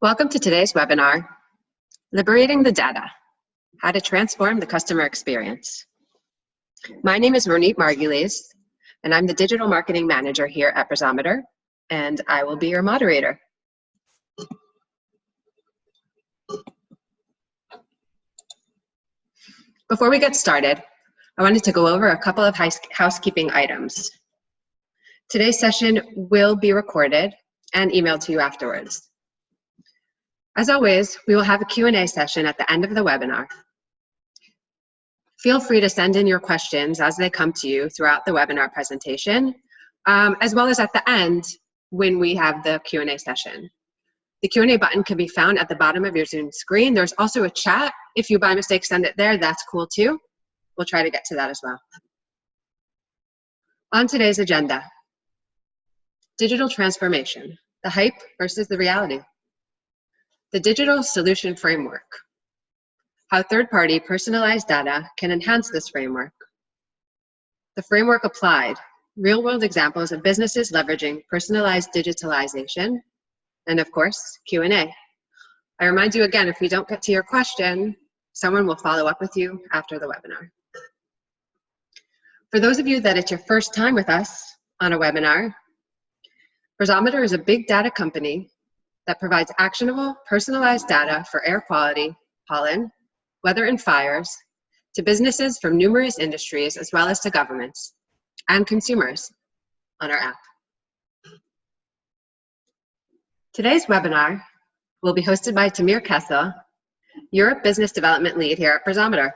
Welcome to today's webinar, Liberating the Data, How to Transform the Customer Experience. My name is Ronit Margulies, and I'm the Digital Marketing Manager here at BreezoMeter, and I will be your moderator. Before we get started, I wanted to go over a couple of housekeeping items. Today's session will be recorded and emailed to you afterwards. As always, we will have a Q&A session at the end of the webinar. Feel free to send in your questions as they come to you throughout the webinar presentation, as well as at the end when we have the Q&A session. The Q&A button can be found at the bottom of your Zoom screen. There's also a chat. If you by mistake send it there, that's cool too. We'll try to get to that as well. On today's agenda, digital transformation, the hype versus the reality. The digital solution framework, how third-party personalized data can enhance this framework. The framework applied, real-world examples of businesses leveraging personalized digitalization, and of course, Q&A. I remind you again, if we don't get to your question, someone will follow up with you after the webinar. For those of you that it's your first time with us on a webinar, BreezoMeter is a big data company that provides actionable, personalized data for air quality, pollen, weather, and fires to businesses from numerous industries, as well as to governments and consumers on our app. Today's webinar will be hosted by Tamir Kessel, Europe Business Development Lead here at BreezoMeter.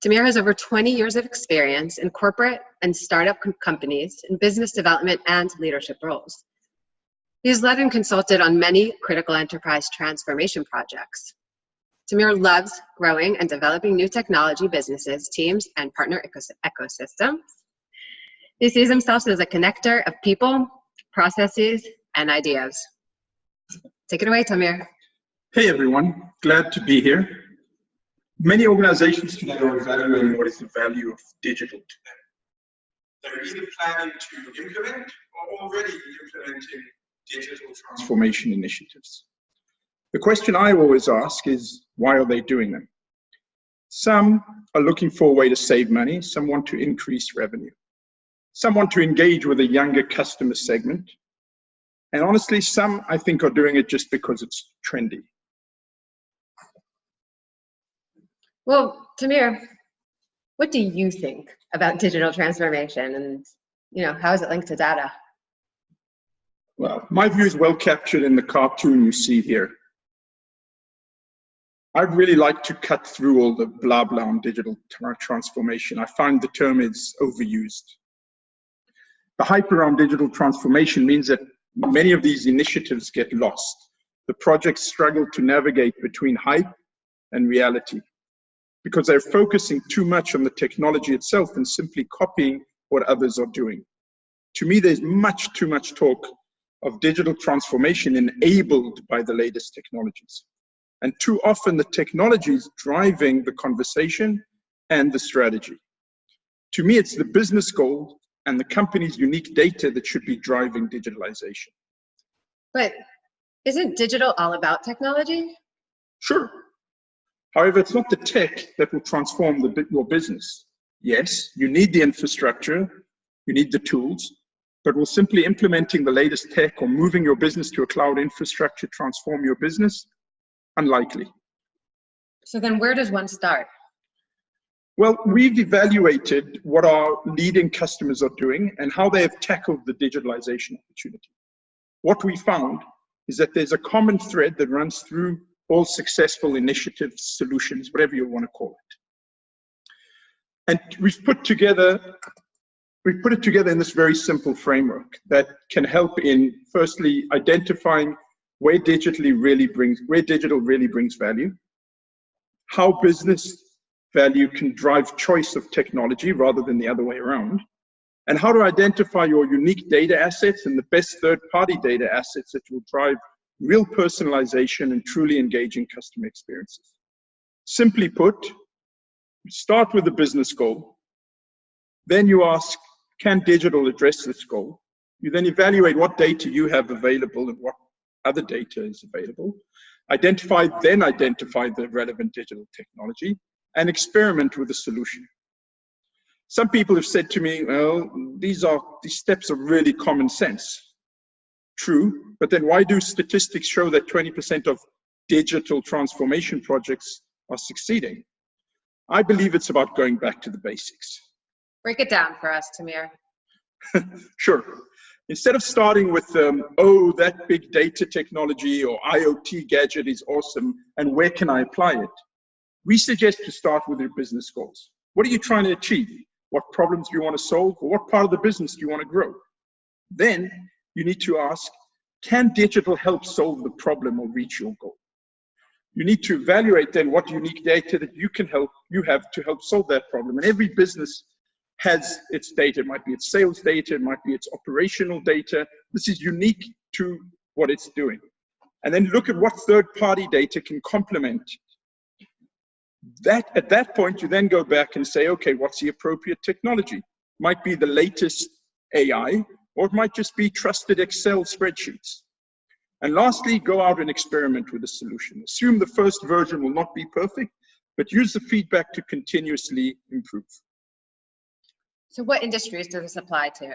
Tamir has over 20 years of experience in corporate and startup companies in business development and leadership roles. He has led and consulted on many critical enterprise transformation projects. Tamir loves growing and developing new technology businesses, teams, and partner ecosystems. He sees himself as a connector of people, processes, and ideas. Take it away, Tamir. Hey everyone, glad to be here. Many organizations today are evaluating what is the value of digital to them. They're either planning to implement or already implementing digital transformation initiatives. The question I always ask is, why are they doing them? Some are looking for a way to save money, some want to increase revenue. Some want to engage with a younger customer segment. And honestly, some I think are doing it just because it's trendy. Well, Tamir, what do you think about digital transformation and how is it linked to data? Well, my view is well captured in the cartoon you see here. I'd really like to cut through all the blah blah on digital transformation. I find the term is overused. The hype around digital transformation means that many of these initiatives get lost. The projects struggle to navigate between hype and reality because they're focusing too much on the technology itself and simply copying what others are doing. To me, there's much too much talk of digital transformation enabled by the latest technologies. And too often the technology is driving the conversation and the strategy. To me, it's the business goal and the company's unique data that should be driving digitalization. But isn't digital all about technology? Sure. However, it's not the tech that will transform your business. Yes, you need the infrastructure, you need the tools, but will simply implementing the latest tech or moving your business to a cloud infrastructure transform your business? Unlikely. So then where does one start? Well, we've evaluated what our leading customers are doing and how they have tackled the digitalization opportunity. What we found is that there's a common thread that runs through all successful initiatives, solutions, whatever you want to call it. And we've put it together in this very simple framework that can help in, firstly, identifying where digital really brings value, how business value can drive choice of technology rather than the other way around, and how to identify your unique data assets and the best third-party data assets that will drive real personalization and truly engaging customer experiences. Simply put, start with the business goal, then you ask, can digital address this goal? You then evaluate what data you have available and what other data is available, then identify the relevant digital technology, and experiment with the solution. Some people have said to me, well, these steps are really common sense. True, but then why do statistics show that 20% of digital transformation projects are succeeding? I believe it's about going back to the basics. Break it down for us, Tamir. Sure. Instead of starting with, oh, that big data technology or IoT gadget is awesome, and where can I apply it? We suggest to start with your business goals. What are you trying to achieve? What problems do you want to solve? Or what part of the business do you want to grow? Then you need to ask, can digital help solve the problem or reach your goal? You need to evaluate then what unique data that you have to help solve that problem. And every business has its data. It might be its sales data, it might be its operational data. This is unique to what it's doing. And then look at what third-party data can complement that. At that point, you then go back and say, okay, what's the appropriate technology? Might be the latest AI, or it might just be trusted Excel spreadsheets. And lastly, go out and experiment with a solution. Assume the first version will not be perfect, but use the feedback to continuously improve. So what industries does this apply to?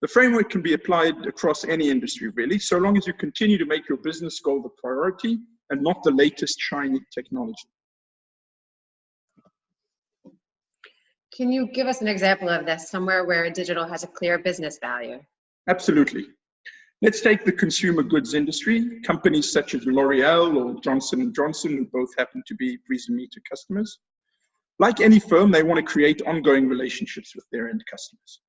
The framework can be applied across any industry, really, so long as you continue to make your business goal the priority and not the latest shiny technology. Can you give us an example of this, somewhere where digital has a clear business value? Absolutely. Let's take the consumer goods industry. Companies such as L'Oreal or Johnson & Johnson, who both happen to be BreezoMeter customers. Like any firm, they want to create ongoing relationships with their end customers.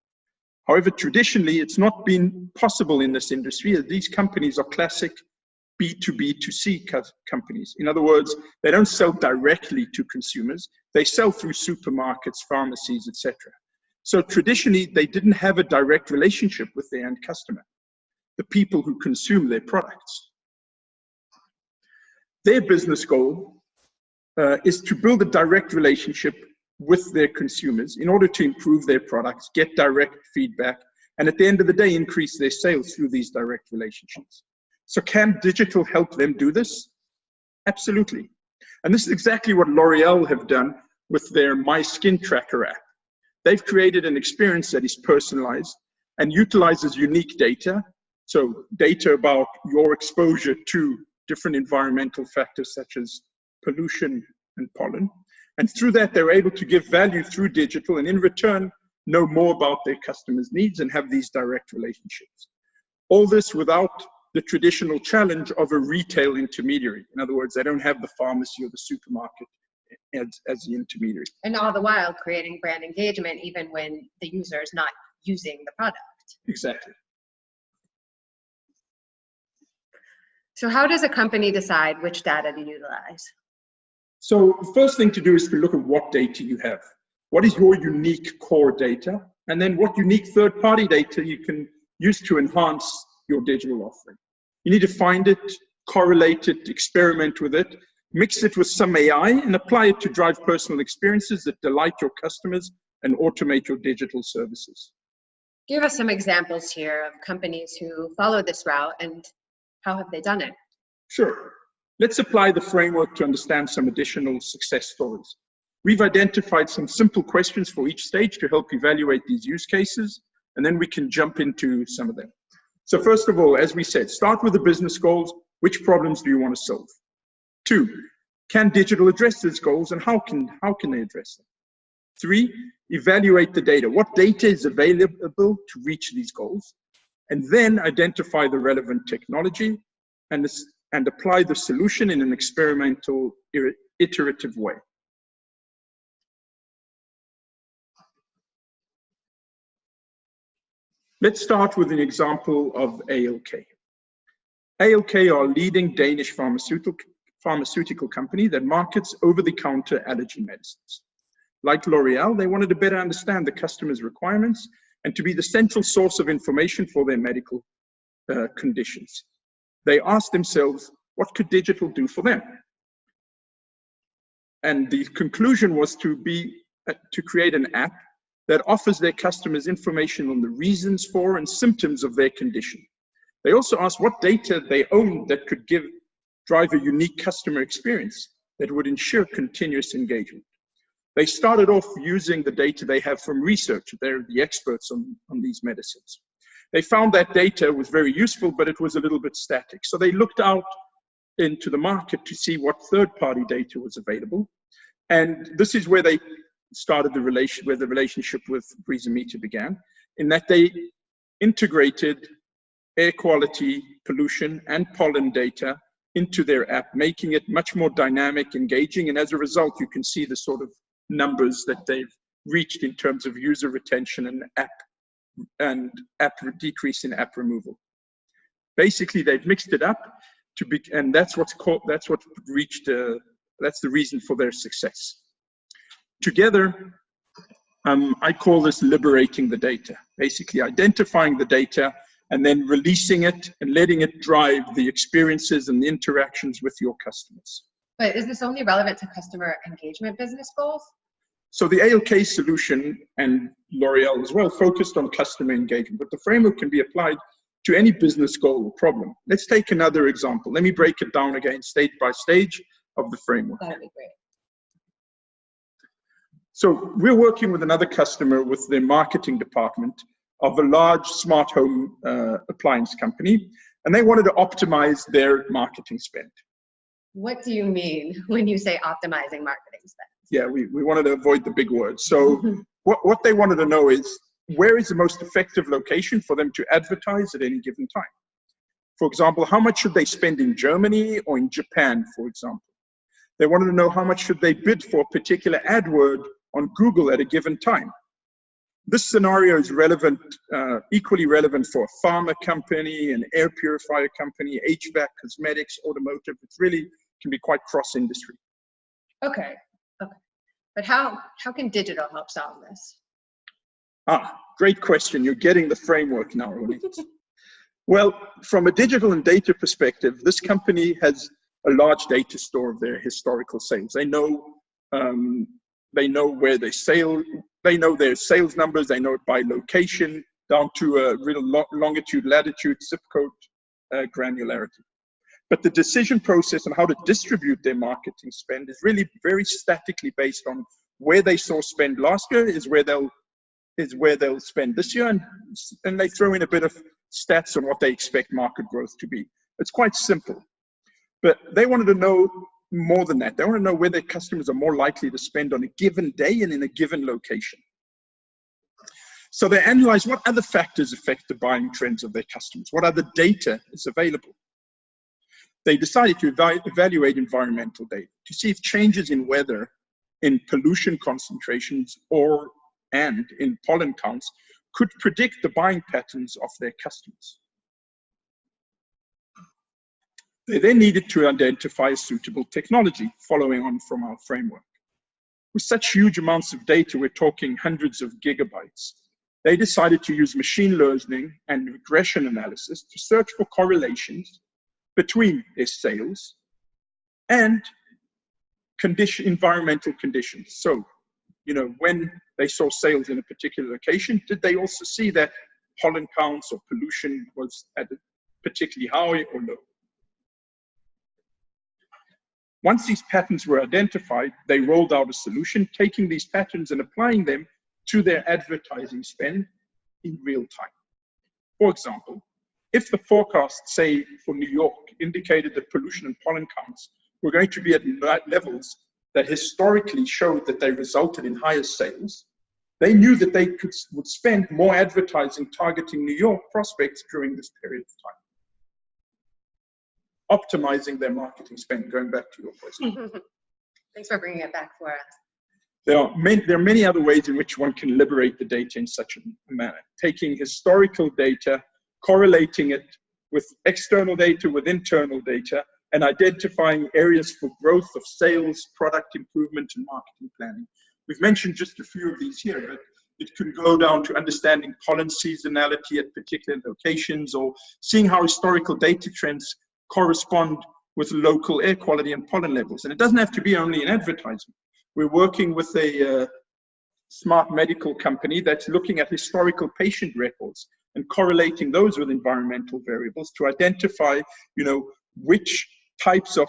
However, traditionally, it's not been possible in this industry, as these companies are classic B2B2C companies. In other words, they don't sell directly to consumers. They sell through supermarkets, pharmacies, etc. So traditionally, they didn't have a direct relationship with their end customer, the people who consume their products. Their business goal is to build a direct relationship with their consumers in order to improve their products, get direct feedback, and at the end of the day, increase their sales through these direct relationships. So can digital help them do this? Absolutely. And this is exactly what L'Oreal have done with their My Skin Tracker app. They've created an experience that is personalized and utilizes unique data. So data about your exposure to different environmental factors such as pollution and pollen. And through that, they're able to give value through digital and in return, know more about their customers' needs and have these direct relationships. All this without the traditional challenge of a retail intermediary. In other words, they don't have the pharmacy or the supermarket as the intermediary. And all the while creating brand engagement, even when the user is not using the product. Exactly. So how does a company decide which data to utilize? So the first thing to do is to look at what data you have. What is your unique core data? And then what unique third-party data you can use to enhance your digital offering. You need to find it, correlate it, experiment with it, mix it with some AI, and apply it to drive personal experiences that delight your customers and automate your digital services. Give us some examples here of companies who follow this route, and how have they done it? Sure. Let's apply the framework to understand some additional success stories. We've identified some simple questions for each stage to help evaluate these use cases, and then we can jump into some of them. So first of all, as we said, start with the business goals. Which problems do you want to solve? 2, can digital address these goals, and how can they address them? 3, evaluate the data. What data is available to reach these goals? And then identify the relevant technology and apply the solution in an experimental, iterative way. Let's start with an example of ALK. ALK are a leading Danish pharmaceutical company that markets over-the-counter allergy medicines. Like L'Oreal, they wanted to better understand the customer's requirements and to be the central source of information for their medical conditions. They asked themselves, what could digital do for them? And the conclusion was to create an app that offers their customers information on the reasons for and symptoms of their condition. They also asked what data they owned that could drive a unique customer experience that would ensure continuous engagement. They started off using the data they have from research. They're the experts on these medicines. They found that data was very useful, but it was a little bit static. So they looked out into the market to see what third-party data was available. And this is where they started the relationship with BreezoMeter began, in that they integrated air quality, pollution, and pollen data into their app, making it much more dynamic, engaging, and as a result, you can see the sort of numbers that they've reached in terms of user retention and decrease in app removal. Basically, they've mixed it up and that's the reason for their success. Together, I call this liberating the data, basically identifying the data and then releasing it and letting it drive the experiences and the interactions with your customers. But is this only relevant to customer engagement business goals? So the ALK solution and L'Oreal as well focused on customer engagement, but the framework can be applied to any business goal or problem. Let's take another example. Let me break it down again, stage by stage of the framework. That'd be great. So we're working with another customer with their marketing department of a large smart home appliance company, and they wanted to optimize their marketing spend. What do you mean when you say optimizing marketing spend? Yeah, we wanted to avoid the big words. So what they wanted to know is, where is the most effective location for them to advertise at any given time? For example, how much should they spend in Germany or in Japan, for example? They wanted to know how much should they bid for a particular ad word on Google at a given time. This scenario is relevant, equally relevant for a pharma company, an air purifier company, HVAC, cosmetics, automotive. It really can be quite cross-industry. Okay. But how can digital help solve this? Great question. You're getting the framework now, Ronnie. Well, from a digital and data perspective, this company has a large data store of their historical sales. They know where they sell. They know their sales numbers. They know it by location, down to a real longitude, latitude, zip code granularity. But the decision process on how to distribute their marketing spend is really very statically based on where they saw spend last year is where they'll spend this year, and they throw in a bit of stats on what they expect market growth to be. It's quite simple, but they wanted to know more than that. They want to know where their customers are more likely to spend on a given day and in a given location. So they analyze what other factors affect the buying trends of their customers, what other data is available. They decided to evaluate environmental data to see if changes in weather, in pollution concentrations, and in pollen counts could predict the buying patterns of their customers. They then needed to identify a suitable technology, following on from our framework. With such huge amounts of data, we're talking hundreds of gigabytes, they decided to use machine learning and regression analysis to search for correlations between their sales and environmental conditions. So, when they saw sales in a particular location, did they also see that pollen counts or pollution was at a particularly high or low? Once these patterns were identified, they rolled out a solution, taking these patterns and applying them to their advertising spend in real time. For example, if the forecast, say for New York, indicated that pollution and pollen counts were going to be at levels that historically showed that they resulted in higher sales, they knew that they would spend more advertising targeting New York prospects during this period of time. Optimizing their marketing spend, going back to your question. Thanks for bringing it back for us. There are many other ways in which one can liberate the data in such a manner. Taking historical data, correlating it with external data, with internal data, and identifying areas for growth of sales, product improvement, and marketing planning. We've mentioned just a few of these here, but it could go down to understanding pollen seasonality at particular locations, or seeing how historical data trends correspond with local air quality and pollen levels. And it doesn't have to be only in advertising. We're working with a smart medical company that's looking at historical patient records and correlating those with environmental variables to identify, which types of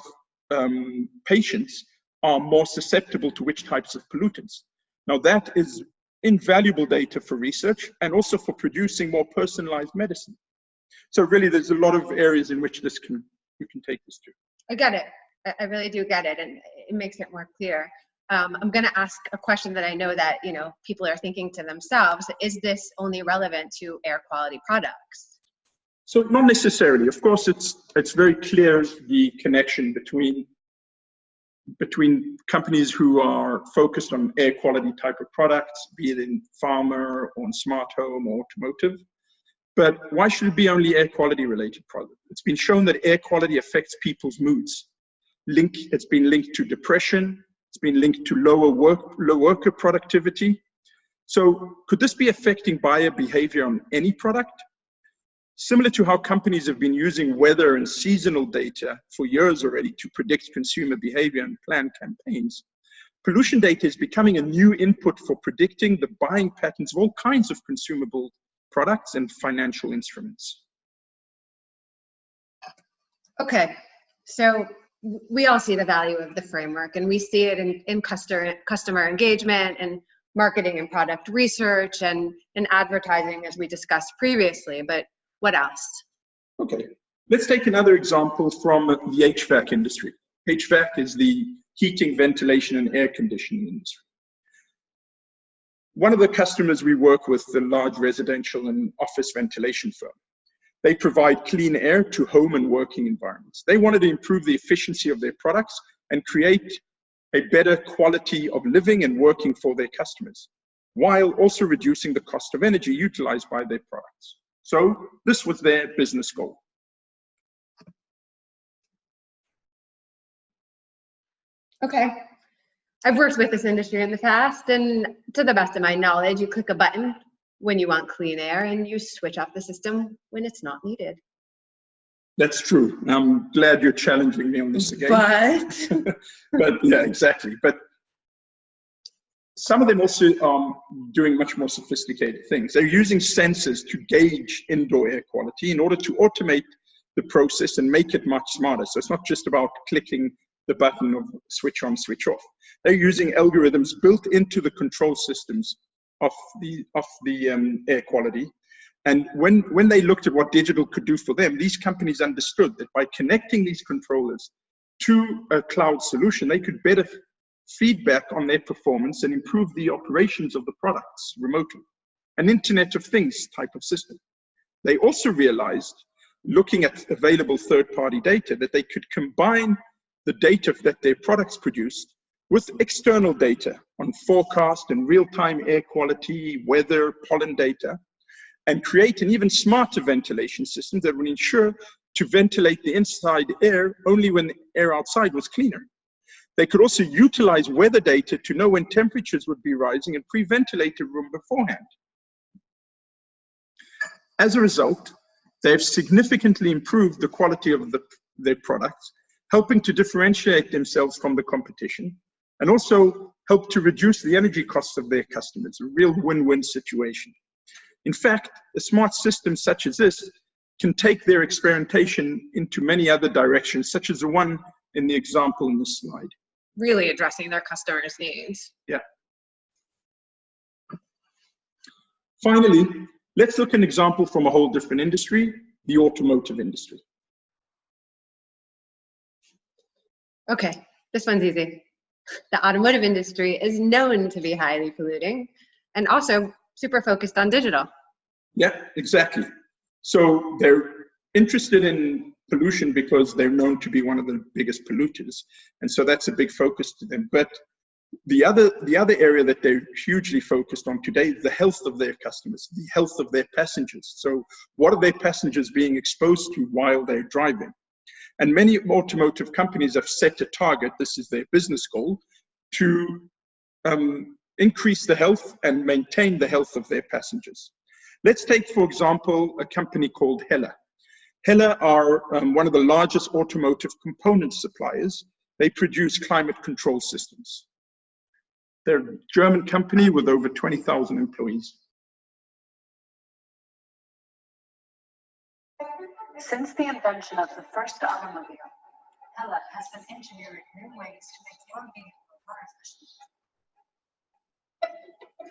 patients are more susceptible to which types of pollutants. Now that is invaluable data for research and also for producing more personalized medicine. So really there's a lot of areas in which you can take this to. I get it. I really do get it, and it makes it more clear. I'm going to ask a question that I know that people are thinking to themselves: is this only relevant to air quality products? So not necessarily. Of course, it's very clear the connection between companies who are focused on air quality type of products, be it in pharma or in smart home or automotive. But why should it be only air quality related products? It's been shown that air quality affects people's moods. It's been linked to depression. It's been linked to low worker productivity. So could this be affecting buyer behavior on any product? Similar to how companies have been using weather and seasonal data for years already to predict consumer behavior and plan campaigns, pollution data is becoming a new input for predicting the buying patterns of all kinds of consumable products and financial instruments. Okay, so we all see the value of the framework, and we see it in customer engagement and marketing and product research and advertising, as we discussed previously, but what else? Okay, let's take another example from the HVAC industry. HVAC is the heating, ventilation, and air conditioning industry. One of the customers we work with, the large residential and office ventilation firm, they provide clean air to home and working environments. They wanted to improve the efficiency of their products and create a better quality of living and working for their customers, while also reducing the cost of energy utilized by their products. So this was their business goal. Okay. I've worked with this industry in the past, and to the best of my knowledge, you click a button when you want clean air and you switch off the system when it's not needed. That's true. I'm glad you're challenging me on this again. But yeah, exactly. But some of them also are doing much more sophisticated things. They're using sensors to gauge indoor air quality in order to automate the process and make it much smarter. So it's not just about clicking the button of switch on, switch off. They're using algorithms built into the control systems of the air quality. And when they looked at what digital could do for them, these companies understood that by connecting these controllers to a cloud solution, they could better feedback on their performance and improve the operations of the products remotely. An Internet of Things type of system. They also realized, looking at available third-party data, that they could combine the data that their products produced with external data on forecast and real-time air quality, weather, pollen data, and create an even smarter ventilation system that would ensure to ventilate the inside air only when the air outside was cleaner. They could also utilize weather data to know when temperatures would be rising and pre-ventilate the room beforehand. As a result, they have significantly improved the quality of their products, helping to differentiate themselves from the competition, and also help to reduce the energy costs of their customers, a real win-win situation. In fact, a smart system such as this can take their experimentation into many other directions, such as the one in the example in this slide. Really addressing their customers' needs. Yeah. Finally, let's look at an example from a whole different industry, the automotive industry. Okay, this one's easy. The automotive industry is known to be highly polluting and also super focused on digital. Yeah, exactly. So they're interested in pollution because they're known to be one of the biggest polluters. And so that's a big focus to them. But the other area that they're hugely focused on today is the health of their customers, the health of their passengers. So what are their passengers being exposed to while they're driving? And many automotive companies have set a target, this is their business goal, to increase the health and maintain the health of their passengers. Let's take, for example, a company called Hella. Hella are one of the largest automotive component suppliers. They produce climate control systems. They're a German company with over 20,000 employees. Since the invention of the first automobile, Hella has been engineering new ways to make your vehicle more efficient,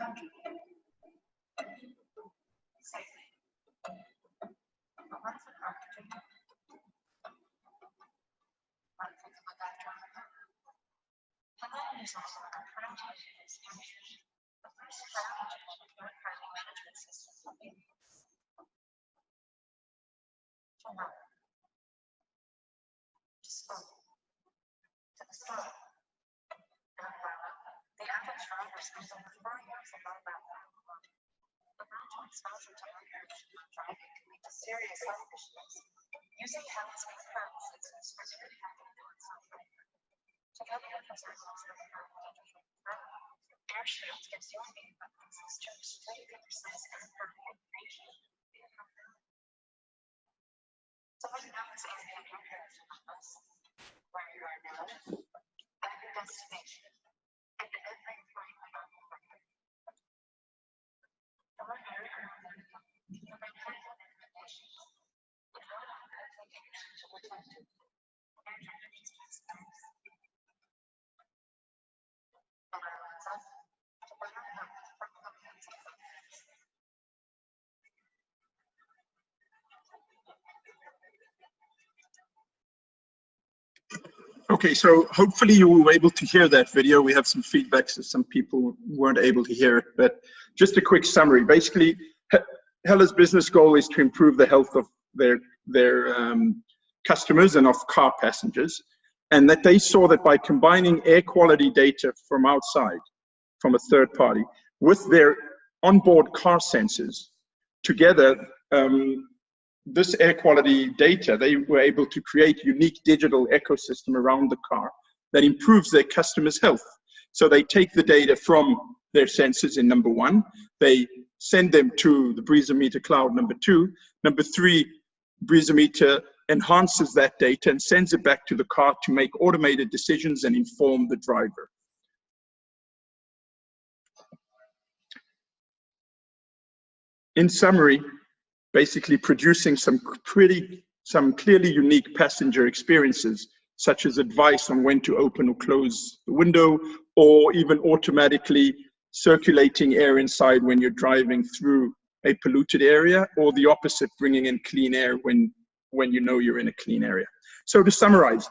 comfortable, safe. But what if an architect? What if it's look after our home? Hella is also a prototype solution, the first cloud-friendly management system for vehicles. For now. To the store. The average driver spends over 4 years above that level. The gradual exposure to air driving can lead to serious health issues. Using Hella's control systems for very high software. Together with results that Air Shield gives your vehicle access to extremely precise and perfect information. So what you know is easy to compare to us. Where you are now, at your destination, and every flight along the way. Or you may find recommendations on how to take action to protect air traffic space. And our lenses to better help from comprehensive events. Okay, so hopefully you were able to hear that video. We have some feedback, so some people weren't able to hear it, but just a quick summary. Basically, Hella's business goal is to improve the health of their customers and of car passengers, and that they saw that by combining air quality data from outside, from a third party, with their onboard car sensors, together, this air quality data, they were able to create unique digital ecosystem around the car that improves their customers' health. So they take the data from their sensors in number one, they send them to the BreezoMeter cloud number two, number three, BreezoMeter enhances that data and sends it back to the car to make automated decisions and inform the driver. In summary, basically producing some clearly unique passenger experiences, such as advice on when to open or close the window, or even automatically circulating air inside when you're driving through a polluted area, or the opposite, bringing in clean air when you know you're in a clean area. So to summarize,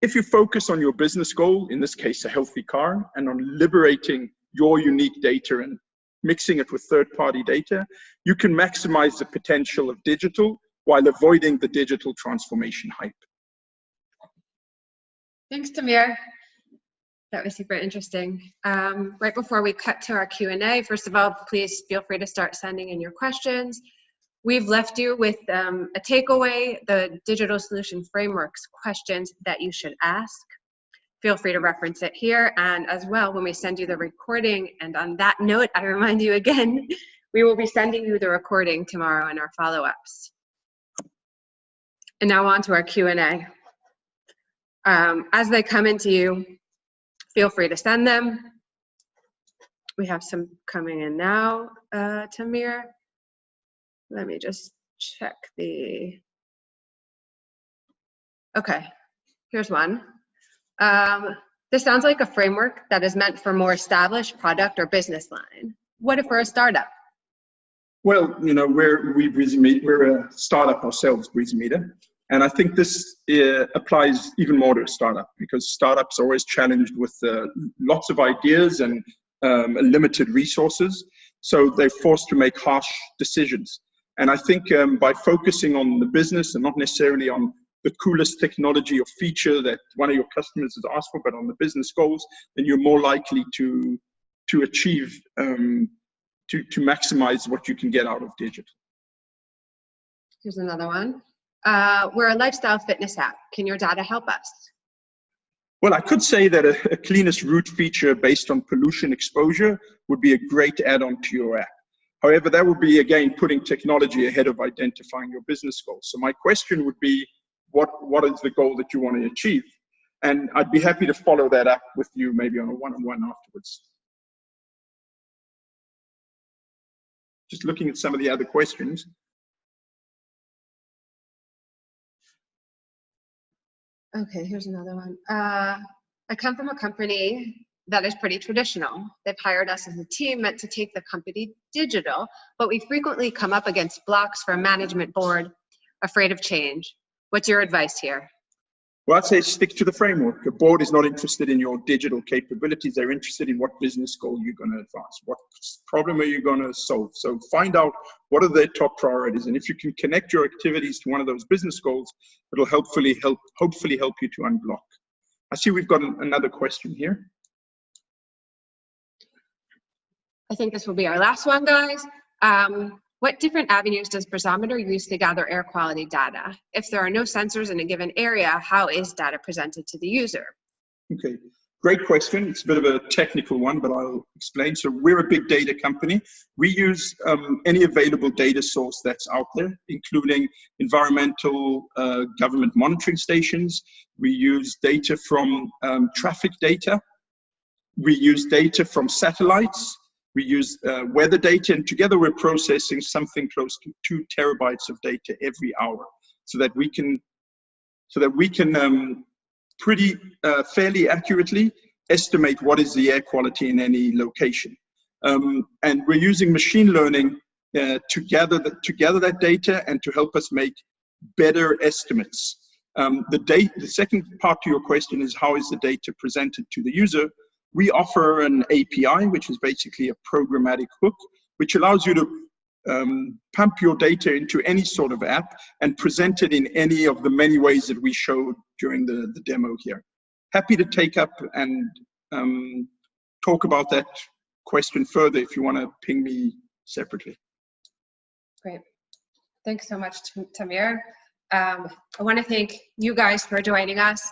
if you focus on your business goal, in this case a healthy car, and on liberating your unique data and mixing it with third-party data, you can maximize the potential of digital while avoiding the digital transformation hype. Thanks, Tamir. That was super interesting. Right before we cut to our Q&A, first of all, please feel free to start sending in your questions. We've left you with a takeaway, the digital solution frameworks questions that you should ask. Feel free to reference it here, and as well, when we send you the recording, and on that note, I remind you again, we will be sending you the recording tomorrow in our follow-ups. And now on to our Q&A. As they come into you, feel free to send them. We have some coming in now, Tamir. Let me just check the, okay, here's one. This sounds like a framework that is meant for more established product or business line. What if we're a startup? Well, you know, we're a startup ourselves, BreezoMeter, and I think this applies even more to a startup, because startups are always challenged with lots of ideas and limited resources, so they're forced to make harsh decisions. And I think by focusing on the business and not necessarily on the coolest technology or feature that one of your customers has asked for, but on the business goals, then you're more likely to achieve, to maximize what you can get out of digital. Here's another one. We're a lifestyle fitness app. Can your data help us? Well, I could say that a cleanest route feature based on pollution exposure would be a great add-on to your app. However, that would be, again, putting technology ahead of identifying your business goals. So my question would be, what is the goal that you want to achieve? And I'd be happy to follow that up with you maybe on a one-on-one afterwards. Just looking at some of the other questions. Okay, here's another one. I come from a company that is pretty traditional. They've hired us as a team meant to take the company digital, but we frequently come up against blocks from management board, afraid of change. What's your advice here? Well, I'd say stick to the framework. The board is not interested in your digital capabilities. They're interested in what business goal you're going to advance. What problem are you going to solve? So find out what are their top priorities. And if you can connect your activities to one of those business goals, it'll hopefully help you to unblock. I see we've got another question here. I think this will be our last one, guys. What different avenues does BreezoMeter use to gather air quality data? If there are no sensors in a given area, how is data presented to the user? Okay, great question. It's a bit of a technical one, but I'll explain. So we're a big data company. We use any available data source that's out there, including environmental government monitoring stations. We use data from traffic data. We use data from satellites. We use weather data, and together we're processing something close to 2 terabytes of data every hour, so that we can pretty fairly accurately estimate what is the air quality in any location. And we're using machine learning to gather that data and to help us make better estimates. The second part to your question is, how is the data presented to the user? We offer an API, which is basically a programmatic hook, which allows you to pump your data into any sort of app and present it in any of the many ways that we showed during the demo here. Happy to take up and talk about that question further if you want to ping me separately. Great. Thanks so much, Tamir. I want to thank you guys for joining us,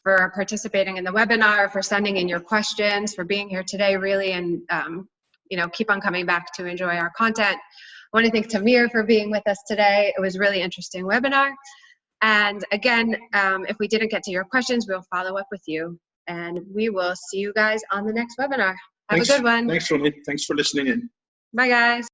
for participating in the webinar, for sending in your questions, for being here today, really, and keep on coming back to enjoy our content. I want to thank Tamir for being with us today. It was a really interesting webinar. And again, if we didn't get to your questions, we'll follow up with you. And we will see you guys on the next webinar. Have a good one. Thanks, Ronnie. Thanks for listening in. Bye, guys.